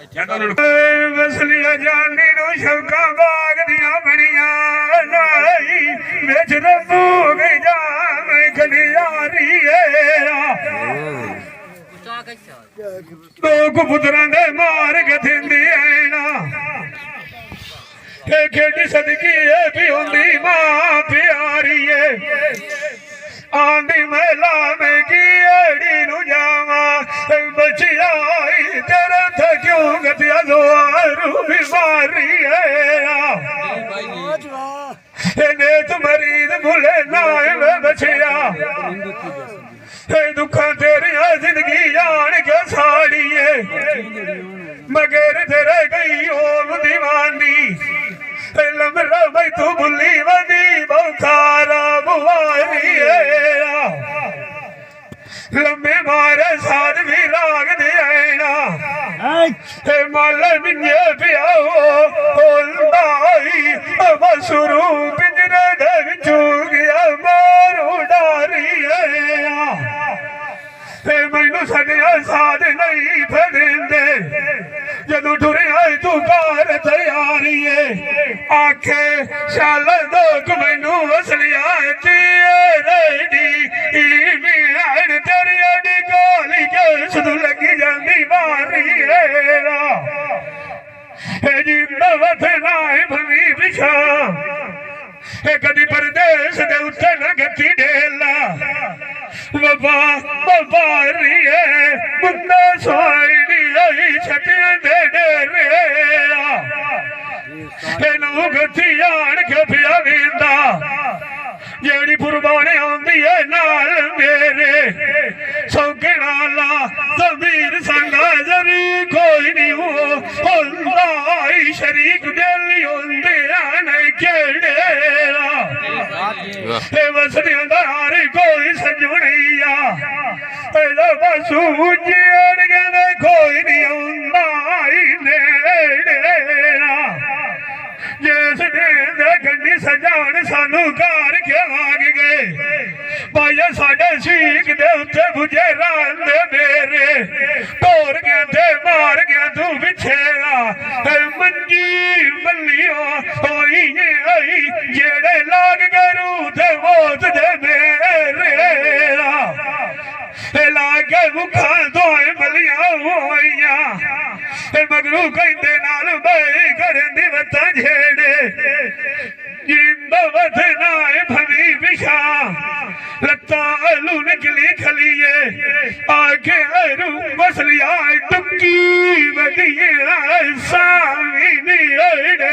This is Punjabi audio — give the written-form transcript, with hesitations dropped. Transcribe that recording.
ਵਸਲੀਆਂ ਜਾਨੀ ਨੂੰ ਸ਼ੌਕਾਂ ਬਾਗ ਦੀਆਂ ਬਣੀਆਂ ਨਹੀਂ ਵਿੱਚ ਰੱਬੂ ਗਈ ਜਾਵੇਂ ਖਲਿਆਰੀ ਦੋ ਕਬੂਤਰਾਂ ਦੇ ਮਾਰ ਕੇ ਦਿੰਦੀ ਐਣਾ ਇਹ ਖੇਡੀ ਸਦਕੀ ਇਹ ਵੀ ਹੁੰਦੀ ਮਾਂ ਪਿਆਰੀ ਏ ਆਂਦੀ ਮਹਿਲਾ ਮੈਂ ਕੀ ਏੜੀ ਨੂੰ ਜਾਵਾਂ ਬਚਿਆਈ ਤੇਰੇ ਤੇ ਕਿਉਂ ਗਤਿਆ ਦੁਆਰੂ ਬਿਮਾਰੀ ਇਹਨੇ ਤੂੰ ਮਰੀਦ ਭੁਲੇ ਨਾ ਵੇ ਬਚਿਆ ਇਹ ਦੁੱਖਾਂ ਤੇਰੀਆਂ ਜ਼ਿੰਦਗੀ ਜਾਣ ਕੇ ਸਾੜੀਏ ਮਗਰ ਤੇਰੇ ਗਈ ਹੋਮ ਦੀਵਾਨੀ ਲਮਰਾ ਬਈ ਤੂੰ ਭੁੱਲੀ ਵਦੀ ਬਹੁਤਾਰਾ ਬੁਆਰੀ ਲੰਮੇ ਮਾਰੇ ਸਾਧ ਵੀ ਰਾਗ ਦੇ ਆਇਣਾ ਤੇ ਮਲ ਮਿੰਨੇ ਪਿਆਓ ਹੋਲਦਾਈ ਬਸਰੂ ਪਿੰਜਰੇ ਦੇ ਵਿੱਚੋਂ ਗਿਆ ਮਾਰੂ ਡਾਰੀ ਤੇ ਮੈਨੂੰ ਸੱਜਿਆ ਸਾਧ ਨਹੀਂ ਫੜਿੰਦੇ ਜਦੋਂ ਟੁਰਿਆ ਤੂੰ ਘਰ ਤਿਆਰੀ ਏ ਆਖੇ ਚੱਲ ਦੋਕ ਮੈਨੂੰ ਅਸਲਿਆ ਰੇਡੀ ਮੀਹੜ ਤੇਰੀ ਅਡੀ ਗੋਲੀ ਕਿਸ ਨੂੰ ਲੱਗੀ ਜਾਂਦੀ ਮਾਰੀ ਏ ਜਿੰਦਾ ਵਥਨਾ ਭਵੀ ਵਿਛਾ ਇਹ ਕਦੀ ਪਰਦੇਸ ਦੇ ਉੱਤੇ ਨਾ ਗੱਤੀ ਢੇਲਾ ਵਬਾਰੀਏ ਮੁੰਡਾ ਸੋਇਣੀ ਆਈ ਛੱਟੀਆਂ ਦੇ ਡੇਰੇ ਇਹਨੂੰ ਗੱਤੀ ਆਣ ਕੇ ਪਿਆ ਵੀਂਦਾ ਜਿਹੜੀ ਕੁਰਬਾਨੀ ਆਉਂਦੀ ਏ ਨਾਲ ਮੇਰੇ ਸੌਗਣਾ ਲਾ ਜ਼ਮੀਰ ਸੰਗਾ ਜਰੀ ਕੋਈ ਨਹੀਂ ਹੁੰਦਾ ਈ ਸ਼ਰੀਕ ਦਿਲ ਹੁੰਦੇ ਆ ਨਹੀਂ ਕਿਹੜੇ ਇਹ ਵਸਦੀਆਂ ਦਾ ਹਾਰੇ ਕੋਈ ਸਜਣੀ ਆ ਇਹਦਾ ਬਸੂ ਜੇੜ ਕਹਿੰਦੇ ਕੋਈ ਨਹੀਂ ਹੁੰਦਾ ਈ ਨੇੜੇ ਜਿਸ ਦਿਨ ਦੇ ਗੰਢੀ ਸਜਾਣ ਸਾਨੂੰ ਘਰ ਕੇ ਆਗ ਗਏ ਭਾਈਆ ਸਾਡੇ ਸੀਖ ਦੇ ਉੱਤੇ ਬੁਝੇ ਰਾਂਦੇ ਮੇਰੇ ਢੋਰ ਗਿਆ ਤੇ ਮਾਰ ਗਿਆ ਤੂੰ ਵਿਛੇਰਾ ਮੰਜੀ ਮੱਲੀਓ ਹੋਈ ਆਈ ਜਿਹੜੇ ਲਾਗ ਗਰੂ ਤੇ ਮੌਤ ਦੇ ਮੇਰੇ ਲਾਗੇ ਮੁਖਾਂ ਦੋਏ ਮਲੀਆਂ ਹੋਈਆਂ ਮਗਰੂ ਕਹਿੰਦੇ ਨਾਲ ਬਈ ਕਰਨ ਦੀ ਵਤਾਂ ਝੇੜੇ ਜਿੰਦਾ ਵਧਨਾ ਭਵੀ ਵਿਸ਼ਾ ਲੱਤਾਂ ਲੂ ਨਿਕਲੀ ਖਲੀਏ ਆਗੇ ਰੂ ਮਸਲਿਆ ਟੁੱਕੀ ਵਧੀਏ ਸਾਵੀ ਨੀ ਓੜੇ